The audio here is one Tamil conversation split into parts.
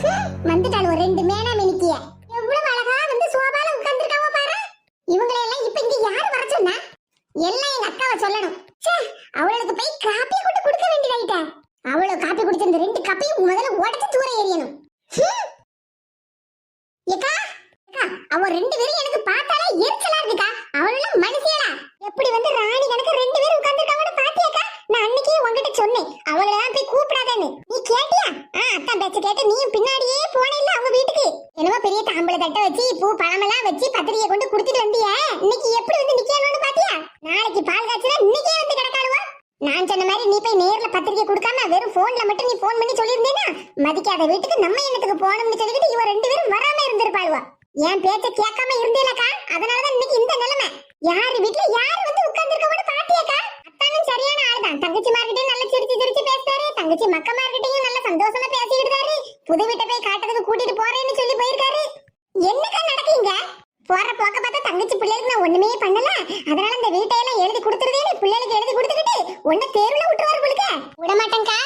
வந்துட்டாள் ஒரு ரெண்டு மேனா மினிக்கிய. எவ்வளவு அழகா வந்து சோபால உட்கார்ந்திருக்காவ பாரு. இவங்களை எல்லாம் இப்ப இங்க யார் வர சொன்னா? எல்லாம் எங்க அக்காவை சொல்லணும். ச்சே, அவளுக்கு போய் காப்பி போட்டு கொடுக்க வேண்டியதாயிட்டா. அவளோ காப்பி குடிச்ச இந்த ரெண்டு கப்பையும் முதல்ல உடைச்சு தூர எறியணும். ஏக்கா அவ ரெண்டு பேரும் எனக்கு பார்த்தாலே எரிச்சலா இருக்குக்கா. அவளெல்லாம் மனுஷியலா? எப்படி வந்து ராணி கணக்கு ரெண்டு பேரும் உட்கார்ந்திருக்காங்கன்னு பாத்தியாக்கா? நான் அன்னைக்கே உன்கிட்ட சொன்னேன் அவளெல்லாம் போய் கூப்பிடாதேன்னு. நீ கேட்டியா? அத்தான் பேச்ச கேட்டு நீயும் பின்னாடியே போனே இல்ல அவங்க வீட்டுக்கு. என்னமோ பெரிய தாம்பளை தட்டை வச்சு பூ பழமெல்லாம் வச்சு பத்திரியை கொண்டு கொடுத்துட்டு வந்தியா? இன்னைக்கு எப்படி வந்து நிக்கணும்னு பாத்தியா? நாளைக்கு பால் காய்ச்சல இன்னைக்கே வந்து கிடக்காளுவா. நான் சொன்ன மாதிரி நீ போய் நேர்ல பத்திரிக்கை கொடுக்காம வெறும் போன்ல மட்டும் நீ போன் பண்ணி சொல்லியிருந்தேனா மதிக்காத வீட்டுக்கு நம்ம என்னத்துக்கு போகணும்னு சொல்லிட்டு இவ ரெண்டு பேரும் வராம இருந்திருப்பாளுவா. என் பேச்ச கேட்காம இருந்தேலக்கா, அதனாலதான் இன்னைக்கு இந்த நிலைமை. யாரு வீட்டுல யாரு வந்து உட்கார்ந்துருக்கோன்னு பாத்தியாக்கா? அத்தானும் சரியான ஆளுதான். தங்கச்சி மார்கிட்டையும் நல்லா சிரிச்சு சிரிச்சு பேசுறாரு. தங்கச்சி மக்க மார்கிட்டையும் நல்லா சந்தோஷமா பேசிக்கிட்டாரு. புது வீட்டை போய் காட்டுறதுக்கு கூட்டிட்டு போறேன்னு சொல்லி போயிருக்காரு. என்னக்கா நடக்குங்க? போற போக்க பார்த்தா தங்கச்சி பிள்ளைகளுக்கு நான் ஒண்ணுமே பண்ணல, அதனால இந்த வீட்டையெல்லாம் எழுதி கொடுத்துருதேன்னு பிள்ளைகளுக்கு எழுதி கொடுத்துக்கிட்டு உன்னை தேர்வுல விட்டுருவாரு போலுக்க. விட மாட்டேங்க்கா.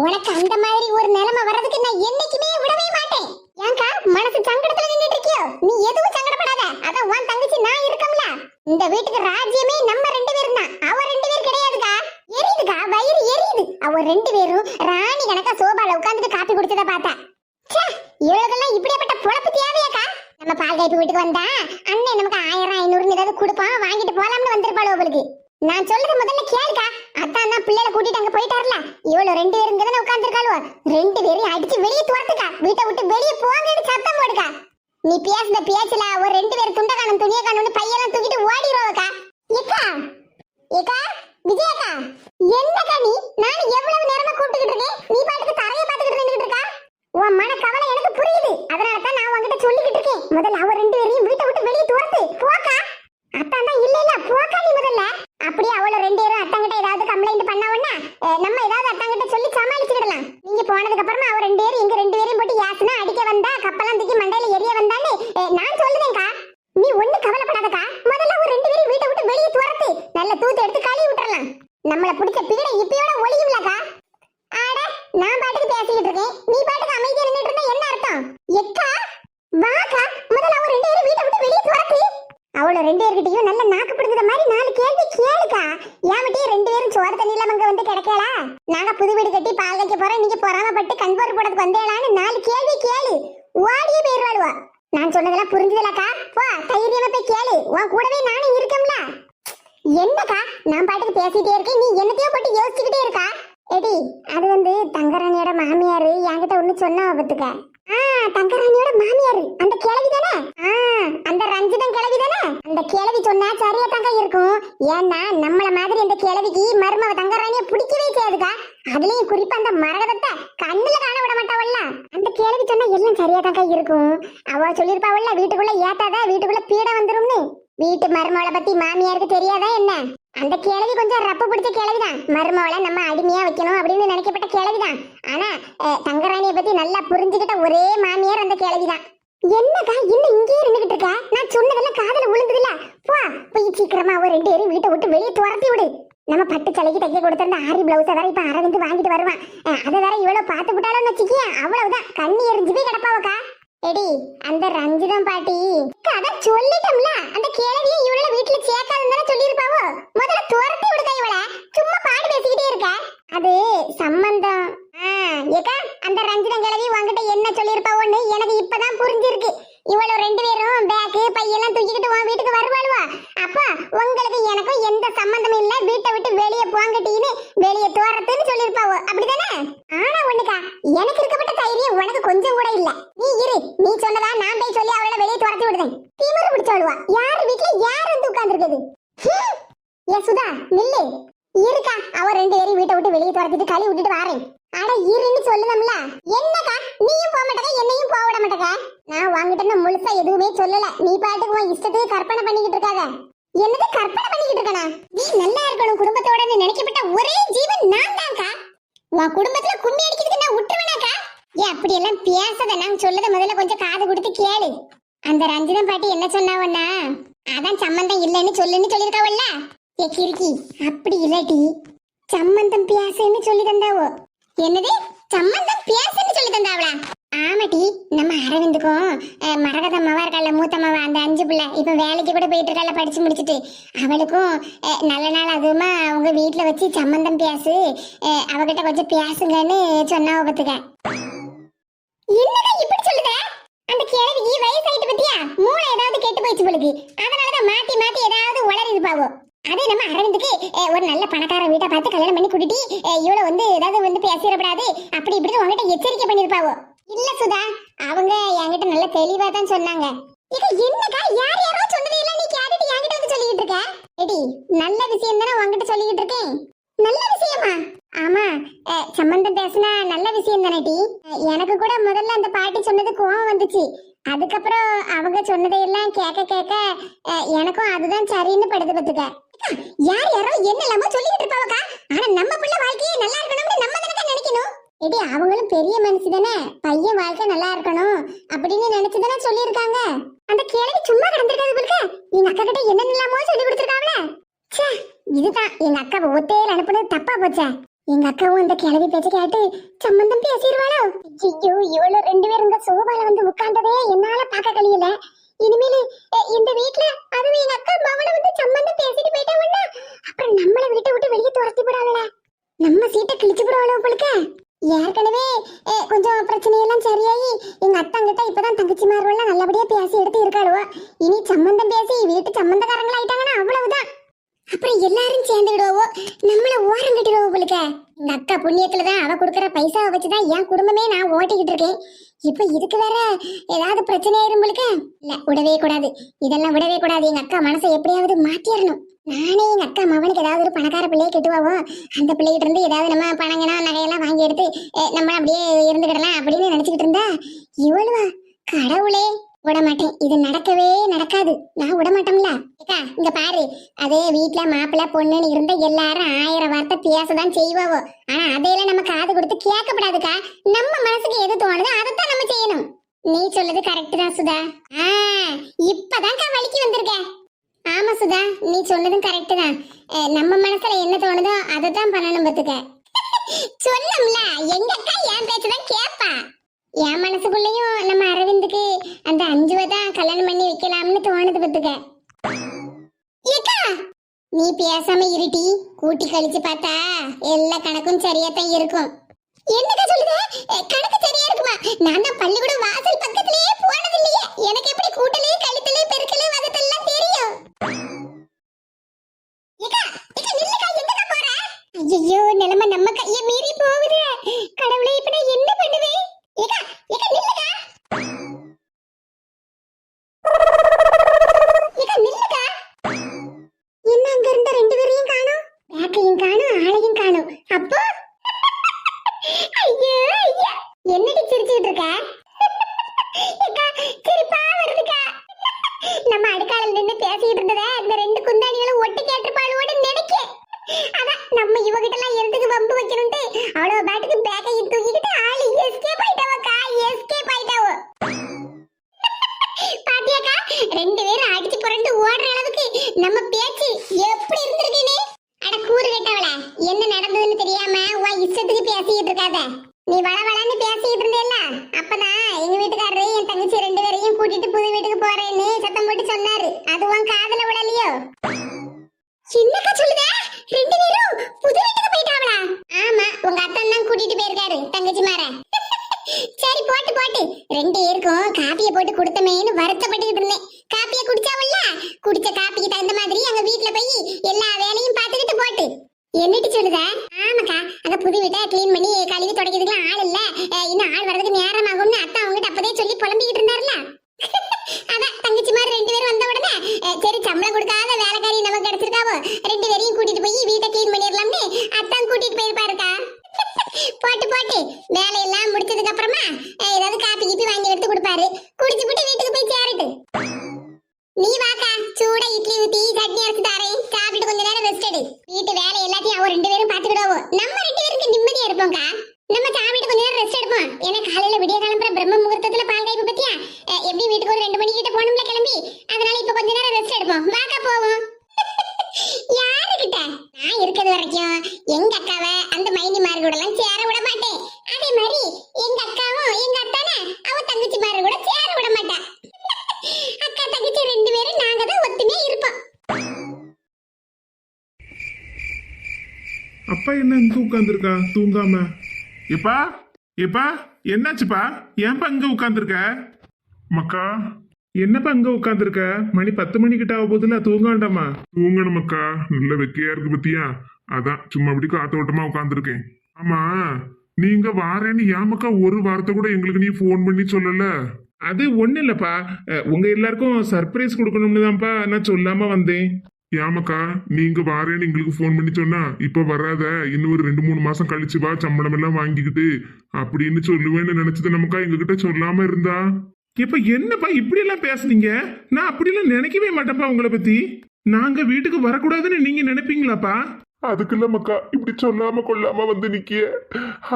உனக்கு அந்த மாதிரி ஒரு நிலைமை வர்றதுக்கு நான் என்னைக்குமே விடவே மாட்டேன். ஏன்க்கா மனசு சங்கடத்துல நின்னுட்டு இருக்கியோ? நீ எதுவும் சங்கடப்படாத. அதான் உன் தங்கச்சி நான் இருக்கம்ல. இந்த வீட்டுக்கு ராஜ்யமே நம்ம ரெண்டு பேரும் தான். அவ ரெண்டு பேர் கிடையாதுக்கா. எரியுதுக்கா, வயிறு எரியுது. அவ ரெண்டு பேரும் ராணி கணக்கா சோபால உட்கார்ந்துட்டு காப்பி குடிச்சத பார்த்தா இவளுக்கெல்லாம் இப்படியாப்பட்ட பொழப்பு தேவையாக்கா? நம்ம பால் காய்ப்பு வீட்டுக்கு வந்தா அண்ணன் நமக்கு 1000 500 ஏதாவது கொடுப்பான், வாங்கிட்டு போலாம்னு வந்திருப்பாளோ அவளுக்கு. நான் சொல்றது முதல்ல கேளுக்கா. அதான் நான் பிள்ளைல கூட்டிட்டு அங்க போயிட்டாருல, இவ்வளவு ரெண்டு பேரும் இங்கதானே உட்கார்ந்துருக்காளுவோ. ரெண்டு பேரையும் அடிச்சு வெளியே துரத்துக்கா. வீட்டை விட்டு வெளியே போங்கன்னு சத்தம் போடுக்கா. நீ பேசுற பேச்சுல ஒரு ரெண்டு பேரும் துண்ட காணும் துணிய காணும்னு பையெல்லாம் தூக்கிட்டு ஓடிடுவாக்கா. ஏக்கா ஏக்கா விஜயக்கா, என்னக்கா நீ? நான் எவ்வளவு நேரமா கூப்பிட்டுக்கிட்டு இருக்கேன், நீ பாட்டுக்கு தரைய பாத்துக்கிட்டு நின்னுட்டு இருக்கா. உன் மன கவலை எனக்கு புரியுது, அதனாலதான் நான் உன்கிட்ட சொல்லிக்கிட்டு இருக்கேன். முதல்ல அவ ரெண்டு பேரையும் வீட்டை விட்டு வெளியே துரத்து போக்கா. அத்தான் தான் இல்ல இல்ல போக்கா நீ முதல்ல. அப்படியே அவள ரெண்டு பேரும் அத்தங்கிட்ட ஏதாவது கம்ப்ளைண்ட் பண்ணாவன்னா நம்ம ஏதாவது அத்தங்கிட்ட சொல்லி சமாளிச்சுக்கிடலாம். நீங்க போனதுக்கு அப்புறமா அவ ரெண்டு பேரும் எங்க ரெண்டு பேரையும் போட்டு யாசனா அடிக்க வந்தா, கப்பலாம் தூக்கி மண்டையில எரிய வந்தான்னு நான் சொல்லுதேன்க்கா. நீ ஒண்ணு கவலைப்படாதக்கா. முதல்ல அவ ரெண்டு பேரும் வீட்டை விட்டு வெளியே துரத்து. நல்ல தூத்து எடுத்து கழுவி விட்டுறலாம். நம்மள பிடிச்ச பீடை இப்பயோட ஒளியும்லக்கா. ஆட நான் பாட்டுக்கு பேசிக்கிட்டு இருக்கேன், நீ பாட்டுக்கு அமைதியா நின்னுட்டு இருந்தா என்ன அர்த்தம்? எக்கா வாக்கா, முதல்ல அவ ரெண்டு பேரும் வீட்டை விட்டு வெளியே துரத்து. அவள ரெண்டு பேர்கிட்டயும் நல்ல நாக்கு பிடிக்கிற மாதிரி 4 கேள்வி கேளுக்கா. ஏமட்டியே ரெண்டு பேரும் சோறு தண்ணியில அங்க வந்து கிடக்கலா? நாங்க புது வீடு கட்டி பால் வைக்க போறோம், நீங்க பொறாமப்பட்டு கண்போர் போடத்துக்கு வந்தேலான்னு 4 கேள்வி கேளு. ஓடியே போயிருவாளுவா. நான் சொன்னதெல்லாம் புரிஞ்சுதலக்கா? போ தைரியமா போய் கேளு. உன் கூடவே நானும் இருக்கேன்ல. என்னக்கா நான் பாட்டுக்கு பேசிட்டே இருக்கேன், நீ என்னத்தையோ போட்டு யோசிச்சுக்கிட்டே இருக்கா? எடி அது வந்து தங்கராணியோட மாமியாரு என்கிட்ட ஒண்ணு சொன்னா பத்துக்க. தங்கராணியோட மாமியாரு அந்த கிழவி தானே? அந்த ரஞ்சிதம் கிழவி தானே? அந்த கிழவி சொன்னா சரியா தாங்க இருக்கும். ஏன்னா நம்மள மாதிரி அந்த கிழவிக்கு மருமவ தங்கராணிய பிடிக்கவே செய்யாதுக்கா. அதுலயும் குறிப்பா அந்த மரகதத்தை கண்ணுல காண விட மாட்டாவல்ல. அந்த கிழவி சொன்னா எல்லாம் சரியா தாங்க இருக்கும். அவ சொல்லிருப்பாவல்ல வீட்டுக்குள்ள ஏத்தாத வீட்டுக்குள்ள பீட வந்துரும்னு. வீட்டு மருமவளை பத்தி மாமியாருக்கு தெரியாதா என்ன? அந்த கிழவி கொஞ்சம் ரப்பு பிடிச்ச கிழவிதான். மருமவளை நம்ம அடிமையா வைக்கணும் அப்படின்னு நினைக்கப்பட்ட கிழவிதான். ஆனா தங்கராணியை பத்தி நல்லா புரிஞ்சுக்கிட்ட ஒரே மாமியார் அந்த கிழவிதான். என்னக்கா இன்னும் இங்கேயே இருந்துகிட்டு இருக்கா? நான் சொன்னதெல்லாம் காதல விழுந்ததுல. போய் சீக்கிரமா அவ ரெண்டு பேரும் வீட்டை விட்டு வெளியே துரத்தி விடு. நம்ம பட்டு தலைக்கு தைக்க கொடுத்திருந்த ஆரி பிளவுஸை வேற இப்ப அரவிந்து வாங்கிட்டு வருவான். அதை வேற இவ்வளவு பார்த்து விட்டாலும் வச்சுக்கிய அவ்வளவுதான் கண்ணி எரிஞ்சு போய் கிடப்பாவக்கா. எடி அந்த ரஞ்சிதம் பாட்டி அத சொல்லிட்டோம்ல, அந்த கேள்வியை இவள வீட்டுல சேர்க்காதுன்னு சொல்லியிருப்பாவோ. முதல்ல துரத்தி விடுக்க இவள. சும்மா பாடு பேசிக்கிட்டே இருக்க. அது சம்பந்தம். ஏக்கா அந்த ரஞ்சிதம் கிழவி உங்ககிட்ட என்ன சொல்லியிருப்பாவோன்னு எனக்கு இப்பதான் புரிஞ்சிருக்கு. இவள ரெண்டு பேரும் பேக்கு பையெல்லாம் தூக்கிக்கிட்டு உன் வீட்டுக்கு வருவாளுவா. அப்பா உங்களுக்கு எனக்கும் எந்த சம்பந்தமும் இல்ல, வீட்டை விட்டு வெளியே போங்கட்டின்னு வெளியே தோறத்துன்னு சொல்லியிருப்பாவோ. அப்படிதானே? ஆனா ஒண்ணுக்கா எனக்கு இருக்கப்பட்ட தைரியம் உனக்கு கொஞ்சம் கூட இல்ல. நீ இரு, நீ சொன்னதா நான் போய் சொல்லி அவளை வெளியே துரத்தி விடுதேன். திமிரு பிடிச்சவளுவா. யாரு வீட்டுல யார் வந்து உட்கார்ந்துருக்குது? ஏ சுதா நில்லு. இருக்கா அவ ரெண்டு பேரும் வீட்டை விட்டு வெளியே துரத்திட்டு களி விட்டுட்டு வாரேன். அட இருன்னு சொல்லுதம்ல. என்னக்கா நீயும் போக மாட்டேங்க என்னையும் போக விட மாட்டேங்க. நான் வாங்கிட்டேன்னு முழுசா எதுவுமே சொல்லல. நீ பாட்டுக்கு உன் இஷ்டத்துக்கு கற்பனை பண்ணிக்கிட்டு இருக்காத. என்னது கற்பனை பண்ணிக்கிட்டு இருக்கனா? நீ நல்லா இருக்கணும் குடும்பத்தோட நினைக்கப்பட்ட ஒரே ஜீவன் நான் தான்க்கா. உன் குடும்பத்துல கும்மி அடிக்கிறதுக்கு நான் விட்டுருவேனாக்கா? ஏன் அப்படி எல்லாம் பேசாத. நான் சொல்லத முதல்ல கொஞ்சம் காது கொடுத்து கேளு. அந்த ரஞ்சிதம் பாட்டி என்ன சொன்னாவன்னா, அதான் சம்பந்தம் இல்லைன்னு சொல்லுன்னு சொல்லியிருக்காவல்ல. ஏ கிறுக்கி அப்படி இல்லாட்டி சம்பந்தம் பேசுன்னு சொல்லி தந்தாவோ. என்னது சம்பந்தம் பேசுன்னு சொல்லி தந்தாவளா? ஆமா ஆமாட்டி, நம்ம அரவிந்துக்கும் மரகத அம்மாவா இருக்கல, மூத்த அம்மாவா, அந்த 5 பிள்ளை இப்ப வேலைக்கு கூட போயிட்டு இருக்கல, படிச்சு முடிச்சுட்டு. அவளுக்கும் நல்ல நாள் அதுவுமா அவங்க வீட்டுல வச்சு சம்மந்தம் பேசு, அவகிட்ட கொஞ்சம் பேசுங்கன்னு சொன்னாவ பத்துக்க. என்னடா இப்படி சொல்லுத? அந்த கேள்விக்கு வயசாயிட்டு பத்தியா, மூளை ஏதாவது கெட்டு போயிடுச்சு போலுக்கு. அதனாலதான் மாத்தி மாத்தி ஏதாவது உளறிது பாவோ. அதே நம்ம அரவிந்துக்கு ஒரு நல்ல பணக்கார வீட்டை பார்த்து கல்யாணம் பண்ணி கூட்டிட்டு இவ்வளவு வந்து ஏதாவது வந்து பேசிடப்படாது அப்படி இப்படி உங்ககிட்ட எச்சரிக்கை பண்ணிருப்பாவோ. இல்ல சுதா, அவங்க என்கிட்ட நல்ல தெளிவா தான் சொன்னாங்க. இது என்னக்கா, யார் யாரோ சொன்னதையெல்லாம் நீ கேட்டுட்டு என்கிட்ட வந்து சொல்லிக்கிட்டு இருக்க? எடி, நல்ல விஷயம் தானே உங்ககிட்ட சொல்லிக்கிட்டு இருக்கேன். நல்ல விஷயமா? ஆமா, சம்பந்தம் பேசினா நல்ல விஷயம் தானே டி. எனக்கு கூட முதல்ல அந்த பாட்டி சொன்னது கோவம் வந்துச்சு. அதுக்கப்புறம் அவங்க சொன்னதையெல்லாம் கேட்க கேட்க எனக்கும் அதுதான் சரின்னு படுது பத்துக்க. யார் யாரோ என்னெல்லாமோ சொல்லிட்டு இருப்பாவக்கா. ஆனா நம்ம பிள்ளை வாழ்க்கையே நல்லா இருக்கணும்னு நம்ம தானே நினைக்கணும். எடி, அவங்களும் பெரிய மனுஷி தானே, பையன் வாழ்க்கை நல்லா இருக்கணும் அப்படின்னு நினைச்சுதானே சொல்லியிருக்காங்க. அந்த கேள்வி சும்மா கிடந்திருக்காது பிள்ளைக்க. எங்க அக்கா கிட்ட என்னென்னலாமோ சொல்லி கொடுத்துருக்காங்களே. சே, இதுதான் எங்க அக்காவை ஒத்தையில அனுப்புனது தப்பா போச்சே. எங்க அக்காவும் இந்த கிளவி பேச்ச கேட்டு சம்பந்தம் பேசிடுவாளோ. ஐயோ, இவ்வளவு 2 பேரும் இந்த சோபால வந்து உட்கார்ந்ததே என்னால பார்க்க கழியல. இனிமேல் இந்த வீட்டுல அதுவும் எங்க அக்கா மவனை வந்து சம்பந்தம் பேசிட்டு போயிட்டாங்கன்னா அப்புறம் நம்மளை வீட்டை விட்டு வெளியே துரத்தி விடாவல, நம்ம சீட்டை கிழிச்சு விடுவாளோ உங்களுக்கு. ஏற்கனவே கொஞ்சம் பிரச்சனையெல்லாம் சரியாயி எங்க அத்தாங்கிட்ட இப்பதான் தங்கச்சி மாரெல்லாம் நல்லபடியா பேசி எடுத்து இருக்காளுவோ. இனி சம்பந்தம் பேசி வீட்டு சம்பந்தக்காரங்களா ஆயிட்டாங்கன்னா அவ்வளவுதான். அப்புறம் எல்லாரும் சேர்ந்துடுவோ, நம்மள ஓரம் கட்டிடுவோ போலுக்க. எங்க அக்கா புண்ணியத்துலதான் அவ கொடுக்கற பைசாவை வச்சுதான் என் குடும்பமே நான் ஓட்டிக்கிட்டு இருக்கேன். இப்ப இதுக்கு வேற ஏதாவது பிரச்சனை ஆயிரும் போலுக்க. இல்ல, விடவே கூடாது, இதெல்லாம் விடவே கூடாது. எங்க அக்கா மனசை எப்படியாவது மாத்திரணும். நானே எங்க அக்கா மவனுக்கு ஏதாவது ஒரு பணக்கார பிள்ளையை கெட்டுவாவோ, அந்த பிள்ளைகிட்ட இருந்து ஏதாவது நம்ம பணங்கனா நகையெல்லாம் வாங்கி எடுத்து நம்ம அப்படியே இருந்துக்கிடலாம் அப்படின்னு நினைச்சுக்கிட்டு இருந்தா இவ்வளவா, கடவுளே விட மாட்டேன். இது நடக்கவே நடக்காது, நான் விட மாட்டோம்ல. இங்க பாரு, அதே வீட்டுல மாப்பிள்ள பொண்ணுன்னு இருந்த எல்லாரும் 1000 வார்த்தை பேசதான் செய்வாவோ. ஆனா அதையெல்லாம் நம்ம காது கொடுத்து கேட்கப்படாதுக்கா. நம்ம மனசுக்கு எது தோணுதோ அதைத்தான் நம்ம செய்யணும். நீ சொல்லுது கரெக்ட் தான் சுதா. இப்பதான்க்கா வலிக்கு வந்திருக்க. ஆமா சுதா, நீ சொன்னதும் கரெக்ட் தான். நம்ம மனசுல என்ன தோணுதோ அதைத்தான் பண்ணணும் பத்துக்க. சொல்லம்ல, எங்க அக்கா என் பேச்சுதான் கேப்பா. என் மனசுக்குள்ளயும் நம்ம அரவிந்துக்கு அந்த 5 தான் கல்யாணம் பண்ணி வைக்கலாம்னு தோணுது பத்துக்க. நீ பேசாம இருட்டி, கூட்டி கழிச்சு பார்த்தா எல்லா கணக்கும் சரியாத்தான் இருக்கும். என்னக்கா சொல்லுத? கணக்கு சரியா இருக்குமா? நான் தான் பள்ளிக்கூடம் வாசல் பக்கத்திலேயே போனது இல்லையே, எனக்கு எப்படி கூட்டலே கழித்தலே பெருக்கலே வதத்தெல்லாம் தெரியும். ஐயோ, நிலைமை நம்ம கையை மீறி போகுது. கடவுளே, இப்ப நான் என்ன பண்ணுவேன்? என்ன அங்க இருந்த 2 பேரையும் காணோம், பேக்கையும் காணோம், ஆளையும் காணோம். அப்போ ஐயோ ஐயா, என்னடி சிரிச்சுட்டு இருக்க? சிரிப்பா வருதுக்கா. நம்ம அடுக்கால நின்று பேசிட்டு இருந்தத இந்த 2 குந்தாணிகளும் ஒட்டு கேட்டுப்பாளோட நினைக்க. அதான் நம்ம இவகிட்ட எல்லாம் எதுக்கு வம்பு வைக்கணும்ட்டு அவ்வளவு பேட்டுக்கு பேக்கையும் தூக்கிக்கிட்டு ஆளு எஸ்கேப் ஆயிட்டாவக்கா, எஸ்கேப் ஆயிட்டாவோ. பாத்தியாக்கா, 2 பேரும் அடிச்சு புரண்டு ஓடுற அளவுக்கு நம்ம பேச்சு எப்படி இருந்திருக்கேனே. அட கூறு கேட்டவள, என்ன நடந்ததுன்னு தெரியாம உன் இஷ்டத்துக்கு பேசிக்கிட்டு இருக்காத. நீ வளவளன்னு பேசிக்கிட்டு இருந்தேல்ல, அப்பதான் எங்க வீட்டுக்காரரு என் தங்கச்சி 2 பேரையும் கூட்டிட்டு புது வீட்டுக்கு போறேன்னு சத்தம் போட்டு சொன்னாரு. அது உன் காதுல விடலையோ? என்னக்கா சொல்லுத? 2 பேரும் புது வீட்டுக்கு போயிட்டாவளா? ஆமா, உங்க அத்தன் தான் கூட்டிட்டு போயிருக்காரு தங்கச்சி மார. சரி, போட்டு போட்டு 2 பேருக்கும் காப்பியை போட்டு கொடுத்தமேன்னு வருத்தப்பட்டுக்கிட்டு இருந்தேன். காப்பியை குடிச்சாவல்ல, குடிச்ச காப்பிக்கு தகுந்த மாதிரி அங்க வீட்டுல போய் எல்லா வேலையும் பார்த்துக்கிட்டு போட்டு. என்னட்டு சொல்லுத? ஆமாக்கா, அங்க புது வீட்டை கிளீன் பண்ணி கழுவி துடைக்கிறதுக்குலாம் ஆள் இல்ல, இன்னும் ஆள் வர்றதுக்கு நேரம் ஆகும்னு அத்தா அவங்ககிட்ட அப்பதே சொல்லி புலம்பிக்கிட்டு இருந்தாருல. அதான் தங்கச்சி மாதிரி 2 பேரும் வந்த உடனே சரி, சம்பளம் கொடுக்காத வேலைக்காரி நமக்கு கிடைச்சிருக்காவோ, 2 பேரையும் கூட்டிட்டு போய் வீட்டை கிளீன் பண்ணிடலாம்னு அத்தான் கூட்டிட்டு போயிருப்பாருக்கா. போட்டு போட்டு வேலையெல்லாம் முடிச்சதுக்கு அப்புறமா ஏதாவது காப்பி கீப்பி வாங்கி எடுத்து கொடுப்பாரு. குடிச்சு போட்டு வீட்டுக்கு போய் சேரிட்டு நீ வாக்கா, சூட இட்லி ஊத்தி சட்னி அரைச்சு தாரேன், சாப்பிட்டு கொஞ்ச நேரம் ரெஸ்ட் எடு. வீட்டு வேலை எல்லாத்தையும் அவ 2 பேரும் பாத்துக்கிடுவோம். நம்ம 2 பேருக்கு நிம்மதியா இருப்போம்க்கா. நம்ம சாப்பிட்டு கொஞ்ச நேரம் ரெஸ்ட் எடுப்போம். ஏன்னா காலையில விடிய காலம்புற பிரம்ம முகூர்த்தத்துல பால் காய்ப்பு பத்தியா, எப்படி வீட்டுக்கு ஒரு 2 மணி கிட்ட போகணும்ல கிளம்பி, அதனால இப்ப கொஞ்ச நேரம் ரெஸ்ட் எடுப்போம். வாக்கா போவோம். யாருக்கிட்ட? நான் இருக்கிறது வரைக்கும் எங்க அக்காவை அந்த மைனி மார்கூட எல்லாம் சேர விட மாட்டேன். அதே மாதிரி எங்க அக்காவும் எங்க அத்தான அவ அப்பா என்ன இங்க உட்காந்துருக்கா தூங்காம? எப்பா எப்பா என்னாச்சுப்பா? ஏன்பா இங்க உட்காந்துருக்க? மக்கா என்னப்பா இங்க உட்காந்துருக்க? மணி 10 மணிக்கிட்ட ஆக போதுல, தூங்க வேண்டாமா? தூங்கணும் மக்கா, நல்ல வெக்கையா இருக்கு பத்தியா, அதான் சும்மா அப்படி காத்தோட்டமா உட்காந்துருக்கேன். ஆமா, நீங்க வாரேன்னு ஏமக்கா ஒரு வார்த்தை கூட எங்களுக்கு நீ ஃபோன் பண்ணி சொல்லல? அது ஒண்ணு இல்லப்பா, உங்க எல்லாருக்கும் சர்ப்ரைஸ் கொடுக்கணும்னு தான்ப்பா நான் சொல்லாம வந்தேன். ஏமாக்கா, நீங்க வாரேன்னு எங்களுக்கு ஃபோன் பண்ணி சொன்னா இப்ப வராத, இன்னும் ஒரு 2-3 மாசம் கழிச்சு வா, சம்பளம் எல்லாம் வாங்கிக்கிட்டு அப்படின்னு சொல்லுவேன்னு நினைச்சது நமக்கா எங்ககிட்ட சொல்லாம இருந்தா. இப்ப என்னப்பா இப்படி எல்லாம் பேசுனீங்க? நான் அப்படி எல்லாம் நினைக்கவே மாட்டேன்ப்பா உங்களை பத்தி. நாங்க வீட்டுக்கு வரக்கூடாதுன்னு நீங்க நினைப்பீங்களாப்பா? அதுக்கு இல்ல மக்கா, இப்படி சொல்லாம கொள்ளாம வந்து நிக்கிய,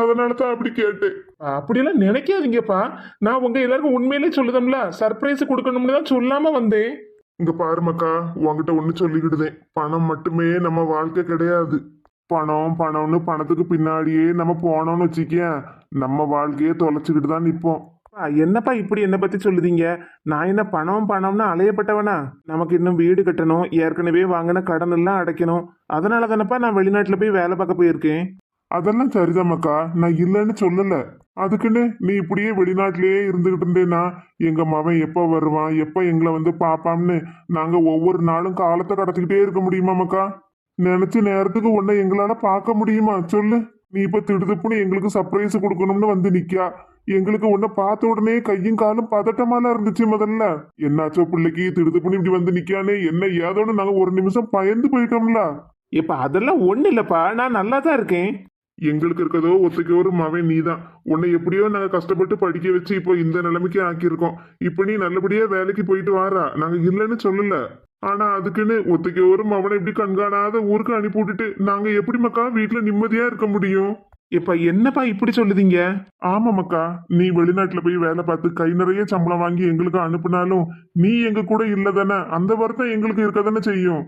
அதனாலதான் அப்படி கேட்டேன். அப்படியெல்லாம் நினைக்காதீங்கப்பா, நான் உங்க எல்லாருக்கும் உண்மையிலே சொல்லுதம்ல, சர்ப்ரைஸ் கொடுக்கணும்னு தான் சொல்லாம வந்தேன். இங்க பாரு மக்கா, உங்ககிட்ட ஒண்ணு சொல்லிக்கிட்டுதேன், பணம் மட்டுமே நம்ம வாழ்க்கை கிடையாது. பணம் பணம்னு பணத்துக்கு பின்னாடியே நம்ம போனோம்னு வச்சுக்கேன், நம்ம வாழ்க்கையே தொலைச்சுக்கிட்டு தான் நிப்போம். என்னப்பா இப்படி என்ன பத்தி சொல்லுதீங்க? நான் என்ன பணம் பணம்னு அலையப்பட்டவனா? நமக்கு இன்னும் வீடு கட்டணும், ஏற்கனவே வாங்கின கடன் எல்லாம் அடைக்கணும். அதனால தானப்பா நான் வெளிநாட்டுல போய் வேலை பார்க்க போயிருக்கேன். அதெல்லாம் சரிதான் மக்கா, நான் இல்லைன்னு சொல்லல. அதுக்குன்னு நீ இப்படியே வெளிநாட்டிலேயே இருந்துகிட்டு இருந்தேன்னா எங்க மவன் எப்ப வருவான், எப்ப எங்களை வந்து பாப்பான்னு நாங்க ஒவ்வொரு நாளும் காலத்தை கடத்திக்கிட்டே இருக்க முடியுமா மக்கா? நினைச்ச நேரத்துக்கு உன்னை எங்களால பார்க்க முடியுமா சொல்லு? நீ இப்ப திடுதுப்புன்னு எங்களுக்கு சர்ப்ரைஸ் கொடுக்கணும்னு வந்து நிக்கா. எங்களுக்கு உன்னை பார்த்த உடனே கையும் காலும் பதட்டமாலாம் இருந்துச்சு முதல்ல. என்னாச்சோ பிள்ளைக்கு திடுதுப்புன்னு இப்படி வந்து நிக்கானே, என்ன ஏதோன்னு நாங்க ஒரு நிமிஷம் பயந்து போயிட்டோம்ல. இப்ப அதெல்லாம் ஒண்ணு இல்லப்பா, நான் நல்லா தான் இருக்கேன். எங்களுக்கு இருக்கதோ ஒத்துக்க ஒரு மவன் நீதான். உன்னை எப்படியோ நாங்க கஷ்டப்பட்டு படிக்க வச்சு இப்போ இந்த நிலைமைக்கு ஆக்கியிருக்கோம். இப்ப நீ நல்லபடியா வேலைக்கு போயிட்டு வாரா, நாங்க இல்லைன்னு சொல்லல. ஆனா அதுக்குன்னு ஒத்துக்க ஒரு மவனை இப்படி கண்காணாத ஊருக்கு அனுப்பி விட்டுட்டு நாங்க எப்படி மக்கா வீட்டுல நிம்மதியா இருக்க முடியும்? இப்ப என்னப்பா இப்படி சொல்லுதீங்க? ஆமா மக்கா, நீ வெளிநாட்டுல போய் வேலை பார்த்து கை நிறைய சம்பளம் வாங்கி எங்களுக்கு அனுப்புனாலும் நீ எங்க கூட இல்ல தானே, அந்த வருத்தம் எங்களுக்கு இருக்க தானே செய்யும்.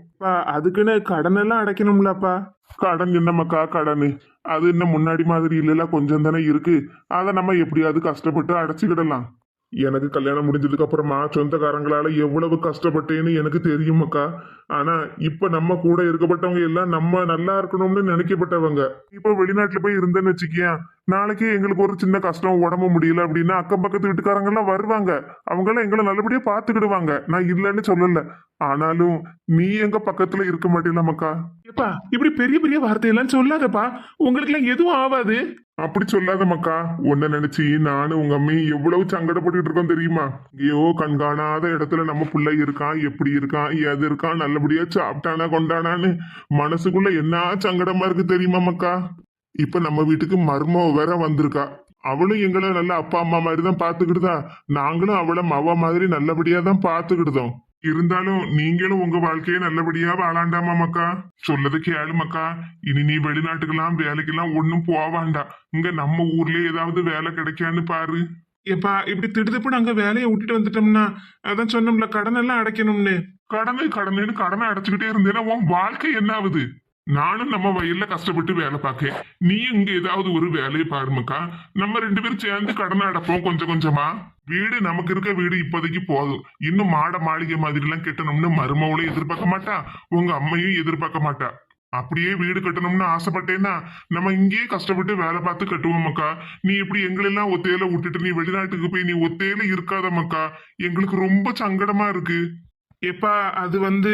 அதுக்குன்னு கடன் எல்லாம் அடைக்கணும்லப்பா. கடன் என்ன மக்கா கடனு? அது இன்னும் முன்னாடி மாதிரி இல்லைல்ல, கொஞ்சம் தானே இருக்கு. அதை நம்ம எப்படியாவது கஷ்டப்பட்டு அடைச்சிக்கிடலாம். எனக்கு கல்யாணம் முடிஞ்சதுக்கு அப்புறமா சொந்தக்காரங்களால எவ்வளவு கஷ்டப்பட்டேன்னு எனக்கு தெரியுமாக்கா. ஆனா இப்ப நம்ம கூட இருக்கப்பட்டவங்க எல்லாம் நம்ம நல்லா இருக்கணும்னு நினைக்கப்பட்டவங்க. இப்ப வெளிநாட்டுல போய் இருந்தேன்னு வச்சுக்கியா, நாளைக்கு எங்களுக்கு ஒரு சின்ன கஷ்டம், உடம்பு முடியல அப்படின்னா அக்கம் பக்கத்து வீட்டுக்காரங்க எல்லாம் வருவாங்க, அவங்க எல்லாம் எங்களை நல்லபடியா பாத்துக்கிடுவாங்க, நான் இல்லைன்னு சொல்லல. ஆனாலும் நீ எங்க பக்கத்துல இருக்க மாட்டேலாமக்கா. ஏப்பா இப்படி பெரிய பெரிய வார்த்தையெல்லாம் சொல்லாதப்பா, உங்களுக்கு எல்லாம் எதுவும் ஆகாது. அப்படி சொல்லாத மக்கா, உன்னை நினைச்சு நானும் உங்க அம்மையும் எவ்வளவு சங்கடப்பட்டு இருக்கோம் தெரியுமா? ஐயோ, கண்காணாத இடத்துல நம்ம பிள்ளை இருக்கான், எப்படி இருக்கான், எது இருக்கான், நல்லபடியா சாப்பிட்டானா கொண்டானான்னு மனசுக்குள்ள என்ன சங்கடமா இருக்கு தெரியுமா மக்கா? இப்ப நம்ம வீட்டுக்கு மருமவ வேற வந்திருக்கா. அவளும் எங்களை நல்ல அப்பா அம்மா மாதிரி தான் பாத்துக்கிட்டுதா, நாங்களும் அவளை மவ மாதிரி நல்லபடியா தான் பாத்துக்கிட்டுதோம். இருந்தாலும் நீங்களும் உங்க வாழ்க்கையை நல்லபடியா வாழாண்டாமா மக்கா? சொல்லது கேளு மக்கா, இனி நீ வெளிநாட்டுக்கெல்லாம் வேலைக்கெல்லாம் ஒன்னும் போவாண்டா, இங்க நம்ம ஊர்லயே ஏதாவது வேலை கிடைக்கான்னு பாரு. எப்பா இப்படி திடுதுப்புன்னு அங்க வேலையை விட்டுட்டு வந்துட்டோம்னா, அதான் சொன்னோம்ல கடன் எல்லாம் அடைக்கணும்னு. கடனு கடனை அடைச்சுக்கிட்டே இருந்தேன்னா உன் வாழ்க்கை என்ன ஆகுது? நானும் நம்ம வயல்ல கஷ்டப்பட்டு வேலை பார்க்க, நீ இங்க ஏதாவது ஒரு வேலையை பாருமக்கா. நம்ம 2 பேரும் சேர்ந்து கடனை அடைப்போம் கொஞ்சம் கொஞ்சமா. வீடு நமக்கு இருக்க வீடு இப்போதைக்கு போதும், இன்னும் மாட மாளிகை மாதிரி எல்லாம் கட்டணும்னு மருமவளையும் எதிர்பார்க்க மாட்டா, உங்க அம்மையும் எதிர்பார்க்க மாட்டா. அப்படியே வீடு கட்டணும்னு ஆசைப்பட்டேன்னா நம்ம இங்கேயே கஷ்டப்பட்டு வேலை பார்த்து கட்டுவோம். நீ இப்படி எங்களெல்லாம் ஒத்தையில விட்டுட்டு நீ வெளிநாட்டுக்கு போய் நீ ஒத்தையில இருக்காத மக்கா, எங்களுக்கு ரொம்ப சங்கடமா இருக்கு. எப்பா அது வந்து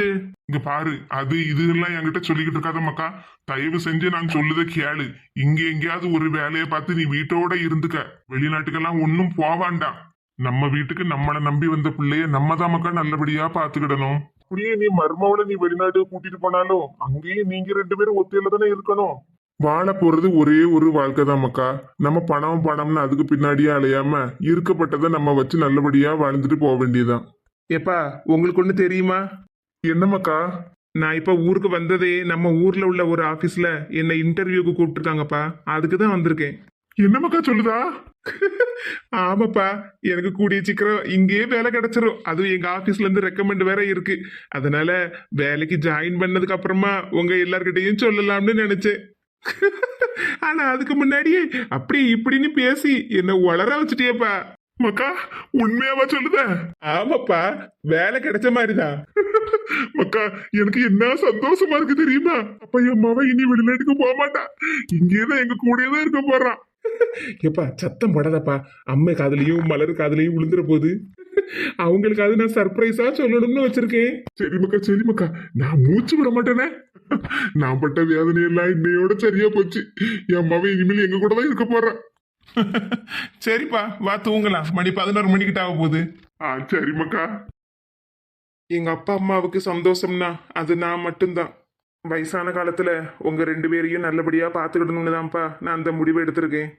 இங்க பாரு, அது இது எல்லாம் என்கிட்ட சொல்லிக்கிட்டு இருக்காத மக்கா, தயவு செஞ்சு நான் சொல்லுத கேளு. இங்க எங்கேயாவது ஒரு வேலையை பார்த்து நீ வீட்டோட இருந்துக்க, வெளிநாட்டுக்கெல்லாம் ஒன்னும் போவாண்டா. நம்ம வீட்டுக்கு நம்மளை நம்பி வந்த பிள்ளைய நம்ம தான் மக்கா நல்லபடியா பாத்துக்கிடணும். அப்படியே நீ மருமவளை நீ வெளிநாட்டுக்கு கூட்டிட்டு போனாலும் அங்கேயே நீங்க 2 பேரும் ஒத்தையில தானே இருக்கணும். வாழ போறது ஒரே ஒரு வாழ்க்கை தான் மக்கா, நம்ம பணம் பணம்னு அதுக்கு பின்னாடியே அலையாம இருக்கப்பட்டதை நம்ம வச்சு நல்லபடியா வாழ்ந்துட்டு போக வேண்டியதான். எப்பா உங்களுக்கு ஒண்ணு தெரியுமா? என்னமாக்கா? நான் இப்ப ஊருக்கு வந்ததே நம்ம ஊர்ல உள்ள ஒரு ஆபீஸ்ல என்னை இன்டர்வியூக்கு கூப்பிட்டுருக்காங்கப்பா, அதுக்கு தான் வந்திருக்கேன். என்னமாக்கா சொல்லுதா? ஆமாப்பா, எனக்கு கூடிய சீக்கிரம் இங்கேயே வேலை கிடைச்சிரும், அதுவும் எங்க ஆபீஸ்ல இருந்து ரெக்கமெண்ட் வேற இருக்கு. அதனால வேலைக்கு ஜாயின் பண்ணதுக்கு அப்புறமா உங்க எல்லார்கிட்டையும் சொல்லலாம்னு நினைச்சேன். ஆனா அதுக்கு முன்னாடியே அப்படி இப்படின்னு பேசி என்ன உளர வச்சுட்டியப்பா. மக்கா உண்மையாவா சொல்லுத? ஆமாப்பா, வேலை கிடைச்ச மாதிரிதான். மக்கா எனக்கு என்ன சந்தோஷமா இருக்கு தெரியுமா? அப்ப என் மவன் இனி வெளிநாட்டுக்கு போக மாட்டான், இங்கேதான் எங்க கூடயே தான் இருக்க போறான். எப்பா சத்தம் படாதப்பா, அம்மை காதுலயும் மலர் காதுலயும் விழுந்துற போது. அவங்களுக்கு அது நான் சர்ப்ரைஸா சொல்லணும்னு வச்சிருக்கேன். சரி மக்கா சரி மக்கா, நான் மூச்சு விட மாட்டேனே. நான் பட்ட வேதனை எல்லாம் இன்னையோட சரியா போச்சு. என் மவன் இனிமேல் எங்க கூட தான் இருக்க போறான். சரிப்பா வா தூங்கலாம், மணி 11 மணிக்கிட்ட ஆக போகுது. சரி மக்கா. எங்க அப்பா அம்மாவுக்கு சந்தோஷம்னா அது நான் மட்டும்தான். வயசான காலத்துல உங்க 2 பேரையும் நல்லபடியா பாத்துக்கிடணும்னு தான்ப்பா நான் அந்த முடிவை எடுத்திருக்கேன்.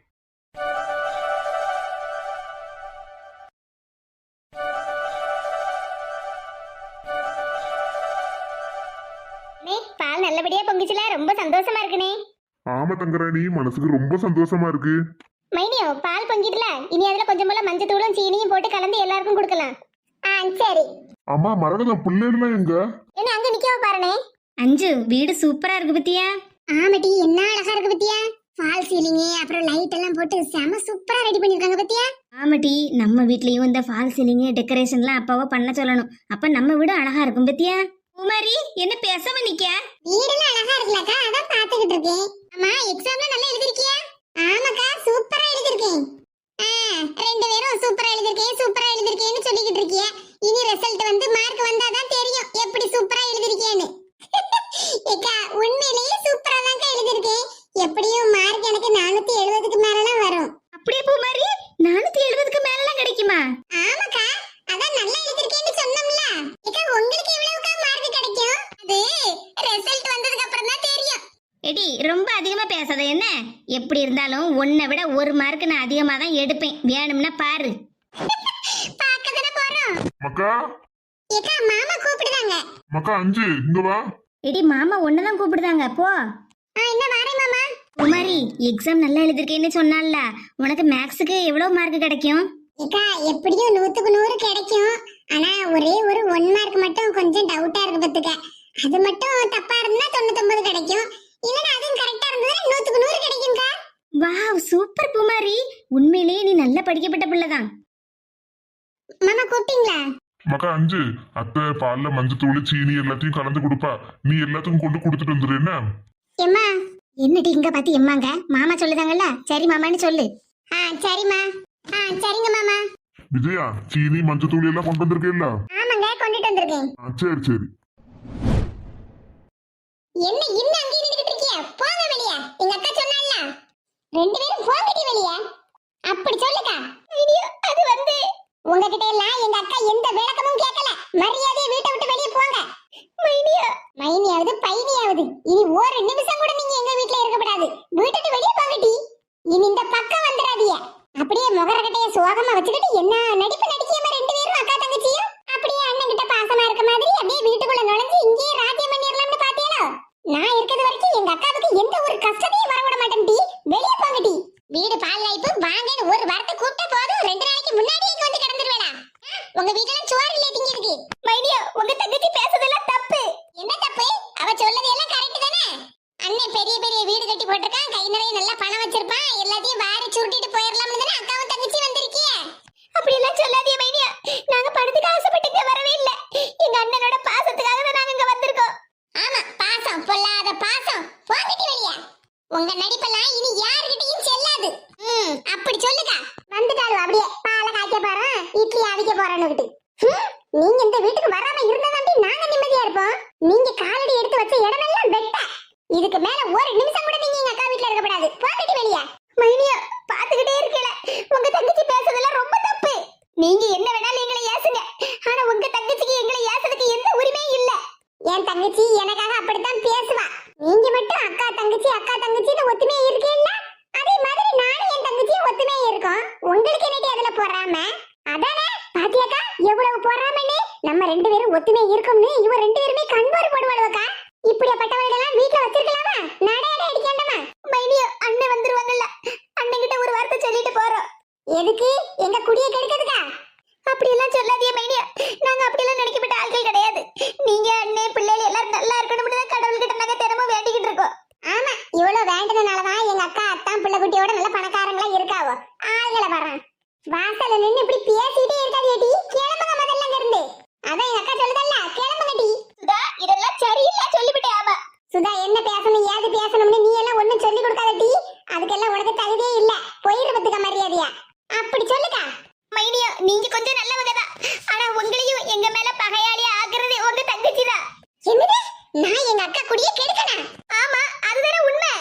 பால் நல்லபடியா பொங்கிச்சுல, ரொம்ப சந்தோஷமா இருக்குனே. ஆமா தங்கராணி, மனசுக்கு ரொம்ப சந்தோஷமா இருக்கு. மைனியோ பால் பொங்கிட்டுல, இனி அதுல கொஞ்சம் போல மஞ்சள் தூளும் சீனியும் போட்டு கலந்து எல்லாருக்கும் கொடுக்கலாம். சரி. அம்மா மரகதம் பிள்ளைலாம் எங்க? என்ன அங்க நிக்கவா பாருனே. அஞ்சு வீடு சூப்பரா இருக்கு பத்தியா? ஆமாடி, என்ன அழகா இருக்கு பத்தியா. ஃபால் சீலிங் அப்புறம் லைட் எல்லாம் போட்டு செம சூப்பரா ரெடி பண்ணிருக்காங்க பத்தியா. ஆமாட்டி, நம்ம வீட்லயும் இந்த ஃபால் சீலிங் டெக்கரேஷன்லாம் அப்பாவ பண்ண சொல்லணும். அப்ப நம்ம வீடு அழகா இருக்கும் பத்தியா. குமாரி என்ன பேசாம நிக்க? வீடெல்லாம் அழகா இருக்குலக்கா, அதான் பாத்துக்கிட்டு இருக்கேன். அம்மா எக்ஸாம்ல நல்லா எழுதிருக்கியா? ஆமாக்கா சூப்பரா எழுதிருக்கேன். 2 பேரும் சூப்பரா எழுதிருக்கேன் சூப்பரா எழுதிருக்கேன்னு சொல்லிக்கிட்டு இருக்கிய. இனி ரிசல்ட் வந்து மார்க் வந்தாதான் தெரியும் எப்படி சூப்பரா எழுதிருக்கேன்னு. ஏக்கா உண்மையிலேயே சூப்பரா தான் எழுதிருக்கேன். எப்படியும் மார்க் எனக்கு 470க்கு மேலலாம் வரும். அப்படியே குமாரி 470க்கு மேலலாம் கிடைக்குமா? ஆமாக்கா, அதான் நல்லா எழுதிருக்கேன்னு சொன்னோம்ல. ஏக்கா உங்களுக்கு எவ்வளவுக்கா மார்க் கிடைக்கும்? அது ரிசல்ட் வந்ததுக்கு அப்புறம் தான் தெரியும். எடி ரொம்ப அதிகமா பேசாத என்ன? எப்படி இருந்தாலும் உன்னை விட 1 மார்க் நான் அதிகமா தான் எடுப்பேன், வேணும்னா பாரு. பாக்கதானே போறோம். மக்கா ஏக்கா மாமா கூப்பிடுறாங்க. மக்கா அஞ்சு இங்க வா. எடி மாமா ஒன்னதான் கூப்பிடுதாங்க போ. என்ன வரேன் மாமா. குமாரி எக்ஸாம் நல்லா எழுதிருக்கேன்னு சொன்னால, உனக்கு மேக்ஸுக்கு எவ்வளவு மார்க் கிடைக்கும்? ஏக்கா எப்படியும் 100க்கு 100 கிடைக்கும். ஆனா ஒரே ஒரு 1 மார்க் மட்டும் கொஞ்சம் டவுட்டா இருக்கு பத்துக்க. அது மட்டும் தப்பா இருந்தா 99 கிடைக்கும். இல்லனா அதுவும் கரெக்டா இருந்ததுன்னா 100க்கு 100 கிடைக்கும்க்கா. வாவ் சூப்பர் குமாரி, உண்மையிலேயே நீ நல்ல படிக்கப்பட்ட பிள்ளைதான். மாமா கூப்பிட்டீங்களா? மக்கா அஞ்சு, அத்தை பால்ல மஞ்சத்தூள் சீனி எல்லாத்தையும் கலந்து கொடுப்பா, நீ எல்லாத்துக்கும் கொண்டு கொடுத்துட்டு வந்துரு என்ன? எம்மா என்னடி இங்க பாத்து எம்மாங்க? மாமா சொல்லுதாங்கல்ல, சரி மாமான்னு சொல்லு. சரிம்மா. சரிங்க மாமா. விஜயா சீனி மஞ்சத்தூள் எல்லாம் கொண்டு வந்திருக்கேல்ல? ஆமாங்க கொண்டுட்டு வந்திருக்கேன். சரி சரி. என்ன இன்னும் அங்கே நின்னுட்டு இருக்கியா? போங்க வெளிய. எங்க அக்கா சொன்னால 2 பேரும் போங்கடி வெளிய. அப்படி சொல்லுக்கா. ஐயோ அது வந்து உங்ககிட்ட எல்லாம் எங்க அக்கா எந்த விளக்கமும் கேட்கல. மரியாதையா வீட்டை விட்டு வெளிய போங்க. மைனியாவது பைனியாவது இனி ஒரு நிமிஷம் கூட நீங்க எங்க வீட்ல இருக்க கூடாது. வீட்டை விட்டு வெளிய போங்கடி. இனி இந்த பக்கம் வந்துடாதீங்க. அப்படியே முகரக்கட்டைய சோகமா வச்சுக்கிட்டு என்ன நடிப்பு நடிக்கியமா 2 பேரும் அக்கா தங்கச்சியும். அப்படியே அண்ணன் கிட்ட பாசமா இருக்க மாதிரி அப்படியே வீட்டுக்குள்ள நுழைஞ்சு இங்கேயே ராஜ்யம் பண்ணிரலாம்னு பாத்தியாளோ? நான் இருக்கிறது வரைக்கும் எங்க அக்காவுக்கு எந்த ஒரு கஷ்டத்தையும் வரவிட மாட்டேன் டி. வெளிய போங்க டி. வீடு பால் வாய்ப்பு வாங்கன்னு ஒரு வார்த்தை கூப்பிட்ட போதும் 2 நாளைக்கு முன்னாடியே இங்க வந்து கிடந்துருவேடா. உங்க வீட்ல சோறு இல்ல திங்கிறதுக்கு. மைனியா உங்க தங்கச்சி பேசுறதெல்லாம் தப்பு. என்ன தப்பு? அவ சொல்றது எல்லாம் கரெக்ட் தானே? அண்ணன் பெரிய பெரிய வீடு கட்டி போட்டிருக்கான், கை நிறைய நல்ல பணம் வச்சிருப்பான், எல்லாத்தையும் வாரி சுருட்டிட்டு போயிரலாம்னு தானே அக்காவும் தங்கச்சி வந்திருக்கிய. அப்படி எல்லாம் சொல்லாதீங்க மைனியா. நாங்க பணத்துக்கு ஆசைப்பட்டுங்க வரவே இல்ல. எங்க அண்ணனோட பாசத்துக்காக தான் நாங்க இங்க வந்திருக்கோம். ஆமா பாசம், பொல்லாத பாசம். போங்கடி வெளிய. உங்க நடிப்பெல்லாம் இனி யாருகிட்டயும் செல்லாது. அப்படி சொல்லுக்கா. வந்துட்டாரு அப்படியே பாலை காய்க்க போறேன், இட்லி அவிக்க போறேன்னு. நீங்க இந்த வீட்டுக்கு வராம இருந்தாதான் நாங்க நிம்மதியா இருப்போம். நீங்க காலடி எடுத்து வச்ச இடமெல்லாம் வெட்ட. இதுக்கு மேல ஒரு நிமிஷம் கூட நீங்க எங்க அக்கா வீட்ல இருக்க கூடாது. போங்கடி வெளிய. மைனியா பாத்துக்கிட்டே இருக்கல. உங்க தங்கச்சி பேசுறதெல்லாம் ரொம்ப தப்பு. நீங்க என்ன வேணாலும் எங்களை ஏசுங்க, ஆனா உங்க தங்கச்சிக்கு எங்களை ஏசுறதுக்கு எந்த உரிமையும் இல்ல. என் தங்கச்சி எனக்காக அப்படித்தான் பேசுவா. நீங்க மட்டும் அக்கா தங்கச்சின்னு ஒத்துமையா இருக்கீல்ல, அதே மாதிரி நானும் என் தங்கச்சியும் ஒத்துமையா இருக்கோம். உங்களுக்கு என்னடி அதுல பொறாம? அதானே பாத்தியாக்கா எவ்வளவு பொறாமன்னு. நம்ம 2 பேரும் ஒத்துமையா இருக்கோம்னு இவ 2 பேருமே கண்பாரு போடுவாளுவக்கா. இப்படிப்பட்டவர்களெல்லாம் வீட்ல வச்சிருக்கலாமா? நடையடை அடிக்கண்டமா? மைனியா அண்ணன் வந்துருவாங்கல்ல, அண்ணன் கிட்ட ஒரு வார்த்தை சொல்லிட்டு போறோம். எதுக்கு? எங்க குடியை கெடுக்கிறதுக்கா? அப்படி எல்லாம் சொல்லாதீங்க மைனியா. நாங்க அப்படி எல்லாம் நினைக்கப்பட்ட ஆட்கள் கிடையாது. நீங்க அண்ணே பிள்ளைகள் எல்லாரும் நல்லா இருக்கணும்னு தான் கடவுள்கிட்ட நாங்க தினமும் வேண்டிக்கிட்டு இருக்கோம். ஆமா இவ்வளவு வேண்டதுனாலதான் எங்க அக்கா அத்தான் பிள்ளை குட்டியோட நல்ல பணக்காரங்களா இருக்காவோ. ஆளுகளை வர்றேன் வாசல்ல நின்னு இப்படி பேசிட்டே இருக்காது ஏடி. கிளம்புங்க முதல்ல இருந்து. அதான் எங்க அக்கா சொல்லுதல்ல, கிளம்புங்க டி. நீங்க கொஞ்சம் நல்லவங்க தான். ஆனா உங்களையும் எங்க மேல பகையாளி ஆக்குறது உங்க தங்கச்சி தான். என்னது நான் எங்க அக்கா குடியே கெடுக்கணும்? ஆமா, அதுதானே உண்மை.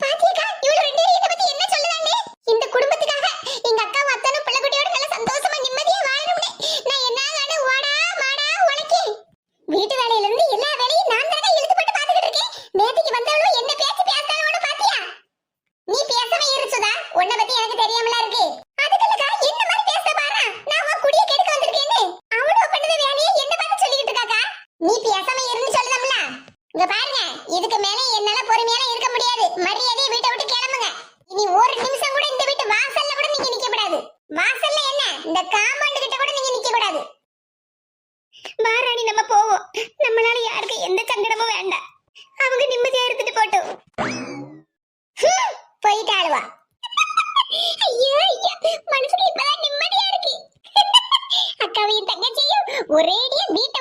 பாத்தியக்கா இவள ரெண்டு பேரும் இத பத்தி என்ன சொல்லுதாங்க? இந்த குடும்பத்துக்காக எங்க அக்காவும் அத்தனும் பிள்ளைக்குட்டியோட நல்ல சந்தோஷமா நிம்மதியா வாழணும்னு நான் என்ன ஓடா மாடா உழைக்கேன். வீட்டு வேலையில இருந்து எல்லா வேலையும் நான் தானே இழுத்து போட்டு பாத்துக்கிட்டு இருக்கேன். நேத்துக்கு வந்தவளும் என்ன பேச்சு பேசாதவளோட பாத்தியா? நீ பேசவே இருச்சுதா, உன்னை பத்தி எனக்கு தெரியாமல இருக்கு. அதுக்குள்ளக்கா என்ன மாதிரி பேச பாரு, நான் உன் குடிய கெடுக்க வந்திருக்கேன்னு. அவளும் பண்ணத வேலையை என்ன பார்த்து சொல்லிக்கிட்டு இருக்காக்கா? நீ பேசாம இருந்து சொல்லலாம்ல. இங்க பாருங்க, இதுக்கு மேல என்னால பொறுமையால இருக்க முடியாது. மரியாதையை வீட்டை விட்டு கிளம்புங்க. இனி ஒரு நிமிஷம் கூட இந்த வீட்டு வாசல்ல கூட நீங்க நிக்க கூடாது. வாசல்ல என்ன, இந்த காம்பவுண்ட் கிட்ட கூட நீங்க நிக்க கூடாது. வாராணி, நம்ம போவோம். நம்மளால யாருக்கு எந்த சங்கடமும் வேண்டாம். அவங்க நிம்மதியா இருந்துட்டு போட்டோம். போயிட்டாளுவா. ஐயோ ஐயா, மனசுக்கு இப்பதான் நிம்மதியா இருக்கு. அக்காவையும் தங்கச்சியும் ஒரேடியா வீட்டை